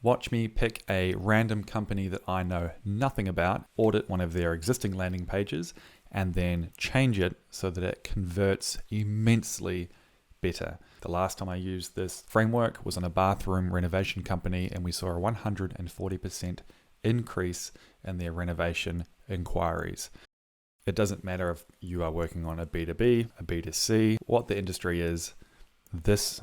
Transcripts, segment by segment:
Watch me pick a random company that I know nothing about, audit one of their existing landing pages, and then change it so that it converts immensely better. The last time I used this framework was on a bathroom renovation company, and we saw a 140% increase in their renovation inquiries. It doesn't matter if you are working on a B2B, a B2C, what the industry is, this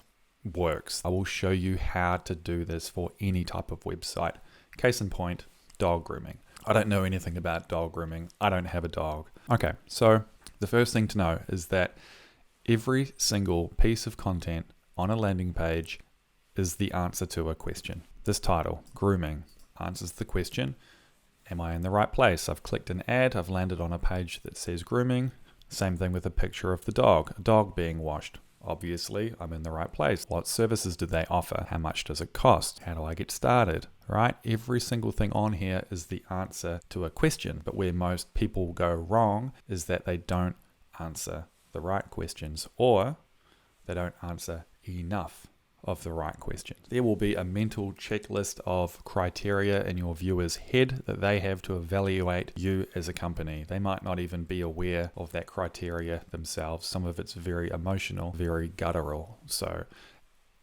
works. I will show you how to do this for any type of website. Case in point, dog grooming. I don't know anything about dog grooming. I don't have a dog. Okay, so the first thing to know is that every single piece of content on a landing page is the answer to a question. This title, grooming, answers the question, am I in the right place? I've clicked an ad, I've landed on a page that says grooming. Same thing with a picture of the dog, a dog being washed. Obviously, I'm in the right place. What services do they offer? How much does it cost? How do I get started? Right? Every single thing on here is the answer to a question. But where most people go wrong is that they don't answer the right questions, or they don't answer enough of the right questions. There will be a mental checklist of criteria in your viewer's head that they have to evaluate you as a company. They might not even be aware of that criteria themselves. Some of it's very emotional, very guttural. So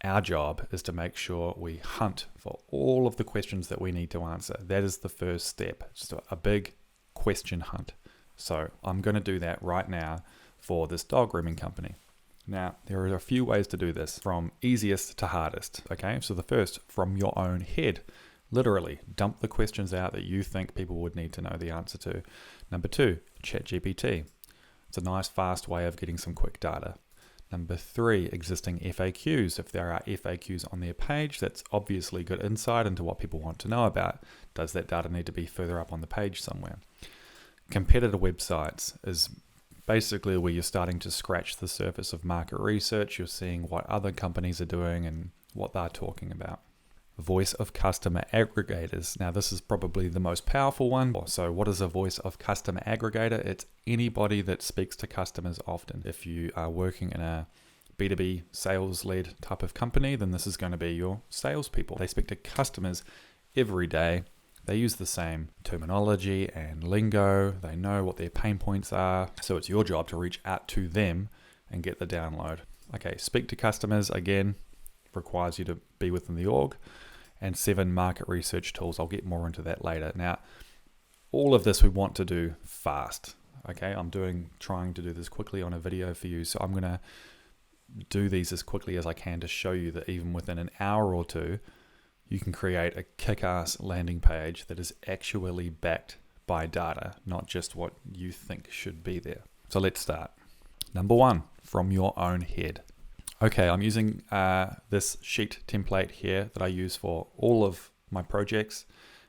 our job is to make sure we hunt for all of the questions that we need to answer. That is the first step. Just a big question hunt. So I'm going to do that right now for this dog grooming company. Now, there are a few ways to do this, from easiest to hardest, okay? So the first, from your own head, literally dump the questions out that you think people would need to know the answer to. Number 2, ChatGPT. It's a nice, fast way of getting some quick data. Number 3, existing FAQs. If there are FAQs on their page, that's obviously good insight into what people want to know about. Does that data need to be further up on the page somewhere? Competitor websites is basically where you're starting to scratch the surface of market research. You're seeing what other companies are doing and what they're talking about. Voice of customer aggregators. Now, this is probably the most powerful one. So what is a voice of customer aggregator? It's anybody that speaks to customers often. If you are working in a B2B sales-led type of company, then this is going to be your salespeople. They speak to customers every day. They use the same terminology and lingo. They know what their pain points are. So it's your job to reach out to them and get the download. Okay, speak to customers, again, requires you to be within the org. And 7, market research tools. I'll get more into that later. Now, all of this we want to do fast. Okay, I'm trying to do this quickly on a video for you. So I'm going to do these as quickly as I can to show you that even within an hour or two, you can create a kick-ass landing page that is actually backed by data, not just what you think should be there. So let's start. Number 1, from your own head. Okay, I'm using this sheet template here that I use for all of my projects.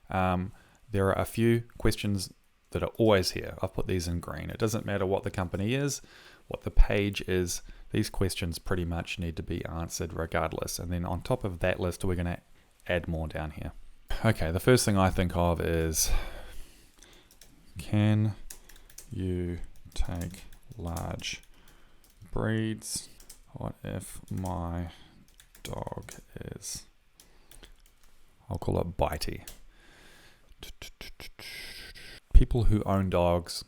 There are a few questions that are always here. I've put these in green. It doesn't matter what the company is, what the page is. These questions pretty much need to be answered regardless. And then on top of that list, we're going to add more down here. Okay, the first thing I think of is, can you take large breeds? What if my dog is, I'll call it bitey. People who own dogs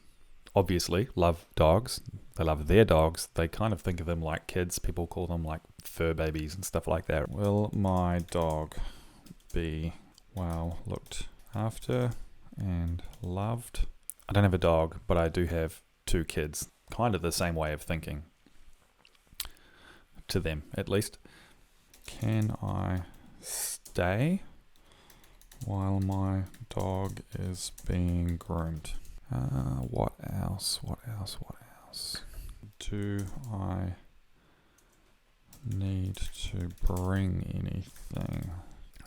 obviously love dogs. They love their dogs. They kind of think of them like kids. People call them like fur babies and stuff like that. Will my dog be well looked after and loved? I don't have a dog, but I do have 2 kids. Kind of the same way of thinking, to them at least. Can I stay while my dog is being groomed? What else? Do I need to bring anything?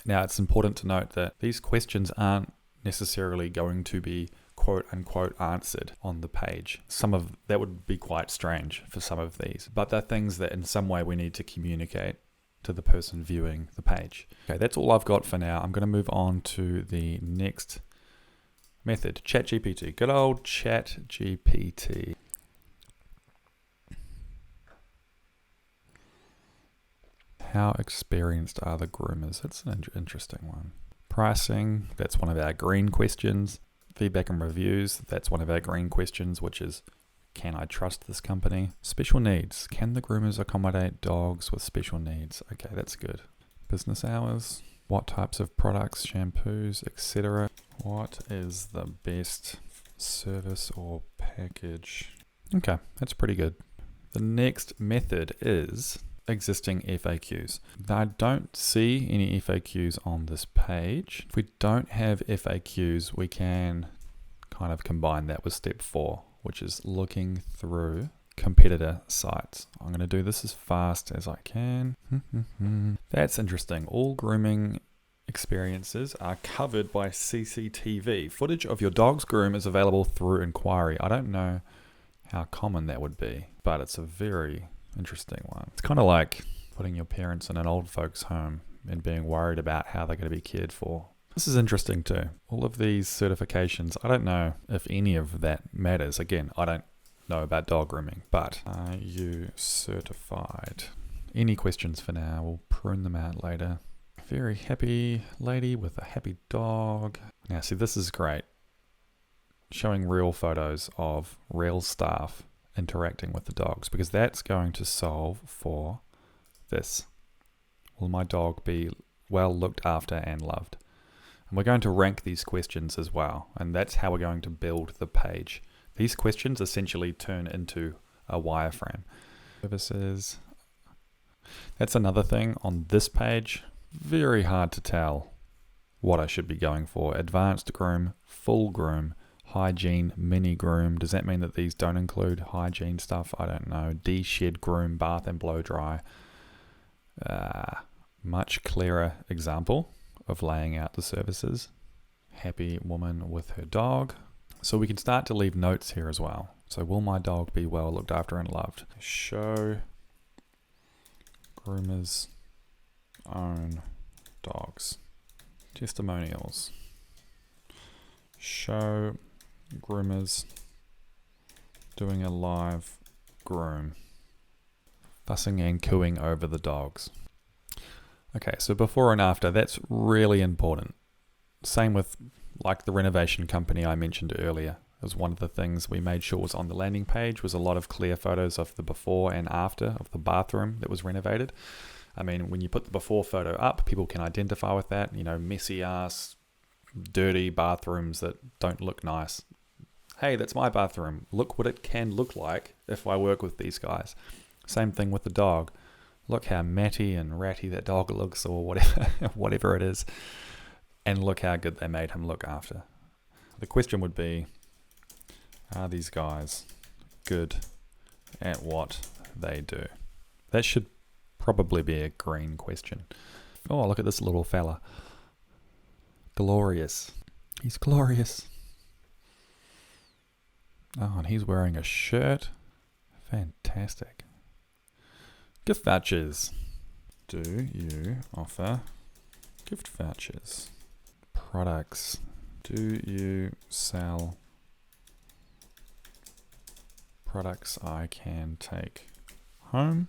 Now, it's important to note that these questions aren't necessarily going to be quote unquote answered on the page. Some of that would be quite strange for some of these, but they're things that in some way we need to communicate to the person viewing the page. Okay, that's all I've got for now. I'm going to move on to the next method, ChatGPT. Good old ChatGPT. How experienced are the groomers? That's an interesting one. Pricing, that's one of our green questions. Feedback and reviews, that's one of our green questions, which is, can I trust this company? Special needs, can the groomers accommodate dogs with special needs? Okay, that's good. Business hours, what types of products, shampoos, etc. What is the best service or package? Okay, that's pretty good. The next method is existing FAQs. Now, I don't see any FAQs on this page. If we don't have FAQs, we can kind of combine that with step 4, which is looking through competitor sites. I'm going to do this as fast as I can. That's interesting. All grooming experiences are covered by CCTV. Footage of your dog's groom is available through inquiry. I don't know how common that would be, but it's a very interesting one. It's kind of like putting your parents in an old folks home and being worried about how they're going to be cared for. This is interesting too. All of these certifications, I don't know if any of that matters. Again, I don't know about dog grooming, but are you certified? Any questions for now? We'll prune them out later. Very happy lady with a happy dog. Now see, this is great. Showing real photos of real staff interacting with the dogs, because that's going to solve for this. Will my dog be well looked after and loved? And we're going to rank these questions as well, and that's how we're going to build the page. These questions essentially turn into a wireframe. Services. That's another thing on this page. Very hard to tell what I should be going for. Advanced groom, full groom, hygiene, mini groom. Does that mean that these don't include hygiene stuff? I don't know. De-shed groom, bath and blow dry. Much clearer example of laying out the services. Happy woman with her dog. So we can start to leave notes here as well. So will my dog be well looked after and loved? Show groomers own dogs. Testimonials. Show groomers doing a live groom. Fussing and cooing over the dogs. Okay, so before and after, that's really important. Same with like the renovation company I mentioned earlier. It was one of the things we made sure was on the landing page, was a lot of clear photos of the before and after of the bathroom that was renovated. I mean, when you put the before photo up, people can identify with that, you know, messy ass, dirty bathrooms that don't look nice. Hey, that's my bathroom. Look what it can look like if I work with these guys. Same thing with the dog. Look how matty and ratty that dog looks, or whatever it is. And look how good they made him look after. The question would be, are these guys good at what they do? That should probably be a green question. Oh, look at this little fella. Glorious. He's glorious. Oh, and he's wearing a shirt. Fantastic. Gift vouchers. Do you offer gift vouchers? Products. Do you sell products I can take home?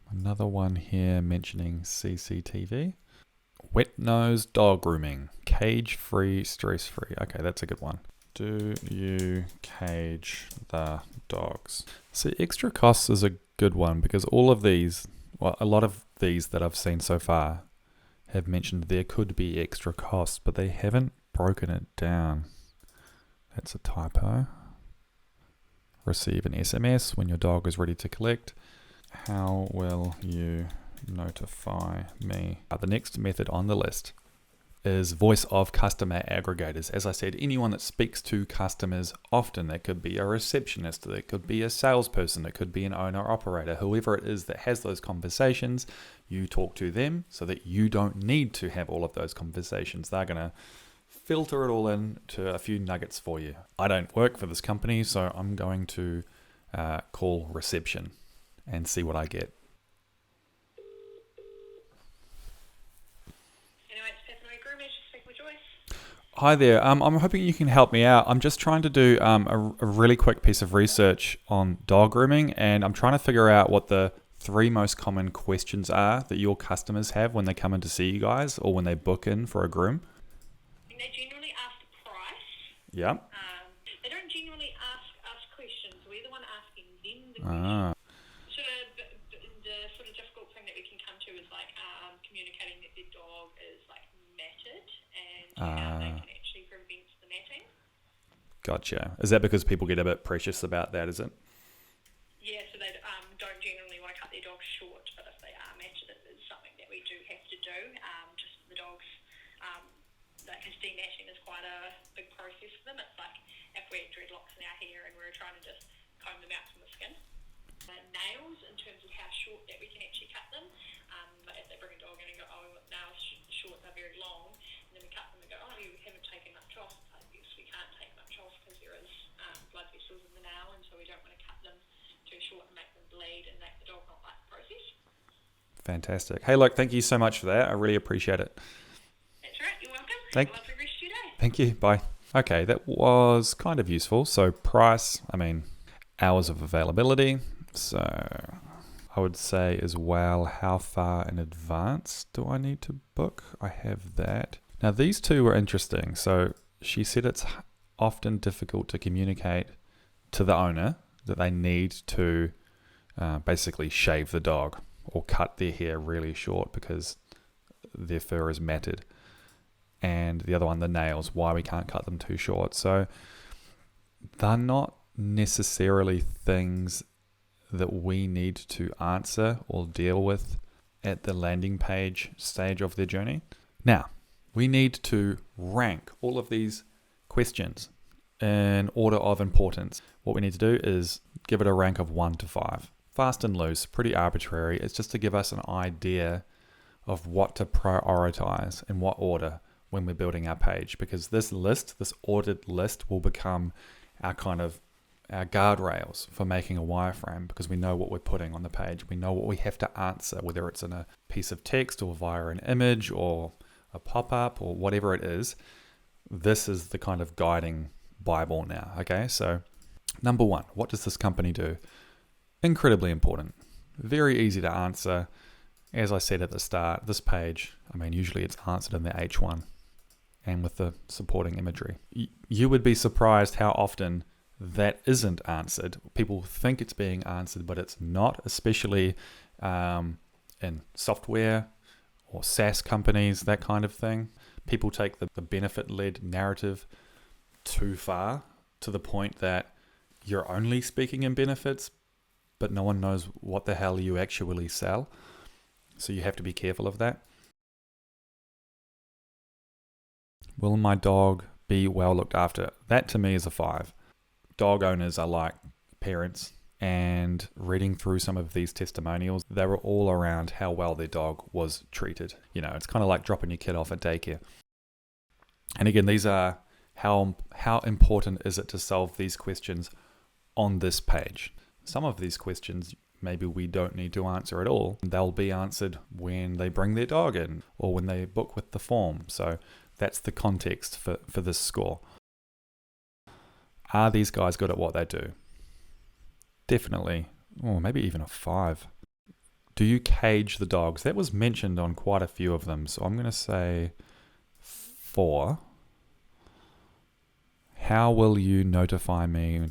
Another one here mentioning CCTV. Wet nose dog grooming. Cage free, stress free. Okay, that's a good one. Do you cage the dogs? See, extra costs is a good one, because all of these, well, a lot of these that I've seen so far have mentioned there could be extra costs, but they haven't broken it down. That's a typo. Receive an SMS when your dog is ready to collect. How will you notify me? The next method on the list is voice of customer aggregators. As I said, anyone that speaks to customers often. That could be a receptionist, that could be a salesperson, it could be an owner operator, whoever it is that has those conversations. You talk to them so that you don't need to have all of those conversations. They're going to filter it all in to a few nuggets for you. I don't work for this company, so I'm going to call reception and see what I get. Hi there. I'm hoping you can help me out. I'm just trying to do a really quick piece of research on dog grooming, and I'm trying to figure out what the 3 most common questions are that your customers have when they come in to see you guys or when they book in for a groom? They generally ask the price. Yeah. They don't generally ask us questions. We're the one asking them the questions. The sort of difficult thing that we can come to is like communicating that their dog is like matted and how they can actually prevent the matting. Gotcha. Is that because people get a bit precious about that, is it? Yeah, so they don't generally want to cut their dogs short, but if they are matted, it is something that we do have to do. Just the dogs, because dematting is quite a big process for them. It's like if we had dreadlocks in our hair and we were trying to just comb them out from the skin. Nails, in terms of how short that we can actually cut them. Like if they bring a dog in and go, oh, we want nails short, they're very long, and then we cut them and go, oh, you haven't taken much off. It's like, yes, we can't take much off because there is blood vessels in the nail, and so we don't want to cut them too short and make them bleed and make the dog not like the process. Fantastic. Hey, look, thank you so much for that. I really appreciate it. That's right. You're welcome. Have a lovely rest of your day. Thank you. Bye. Okay, that was kind of useful. So price, hours of availability. So I would say as well, how far in advance do I need to book? I have that. Now these two were interesting. So she said it's often difficult to communicate to the owner that they need to basically shave the dog or cut their hair really short because their fur is matted. And the other one, the nails, why we can't cut them too short. So they're not necessarily things that we need to answer or deal with at the landing page stage of their journey. Now, we need to rank all of these questions in order of importance. What we need to do is give it a rank of 1 to 5. Fast and loose, pretty arbitrary. It's just to give us an idea of what to prioritize in what order when we're building our page, because this ordered list will become our guardrails for making a wireframe, because we know what we're putting on the page. We know what we have to answer, whether it's in a piece of text or via an image or a pop-up or whatever it is. This is the kind of guiding Bible now. Okay, so number 1, what does this company do? Incredibly important. Very easy to answer. As I said at the start, this page, usually it's answered in the H1 and with the supporting imagery. You would be surprised how often that isn't answered. People think it's being answered, but it's not, especially in software or SaaS companies, that kind of thing. People take the benefit-led narrative too far, to the point that you're only speaking in benefits, but no one knows what the hell you actually sell. So you have to be careful of that. Will my dog be well looked after? That to me is a 5. Dog owners are like parents, and reading through some of these testimonials, they were all around how well their dog was treated. It's kind of like dropping your kid off at daycare. And again, these are how important is it to solve these questions on this page. Some of these questions maybe we don't need to answer at all. They'll be answered when they bring their dog in or when they book with the form. So that's the context for this score. Are these guys good at what they do? Definitely. Or maybe even a 5. Do you cage the dogs? That was mentioned on quite a few of them. So I'm going to say 4. How will you notify me? Who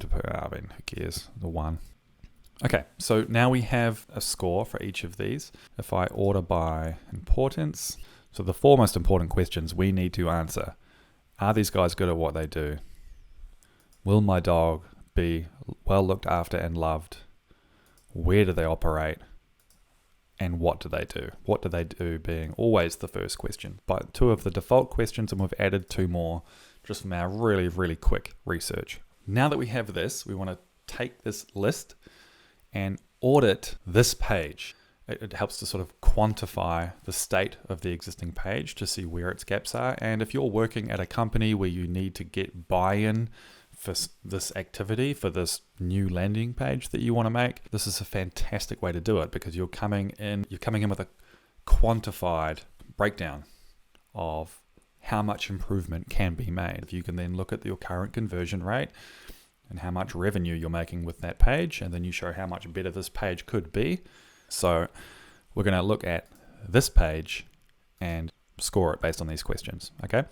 cares? The 1. Okay, so now we have a score for each of these. If I order by importance, so the 4 most important questions we need to answer. Are these guys good at what they do? Will my dog be well looked after and loved? Where do they operate? And what do they do? What do they do being always the first question. But 2 of the default questions, and we've added 2 more just from our really, really quick research. Now that we have this, we want to take this list and audit this page. It helps to sort of quantify the state of the existing page to see where its gaps are. And if you're working at a company where you need to get buy-in for this activity, for this new landing page that you want to make, this is a fantastic way to do it, because you're coming in with a quantified breakdown of how much improvement can be made. If you can then look at your current conversion rate and how much revenue you're making with that page, and then you show how much better this page could be, So we're going to look at this page and score it based on these questions. Okay.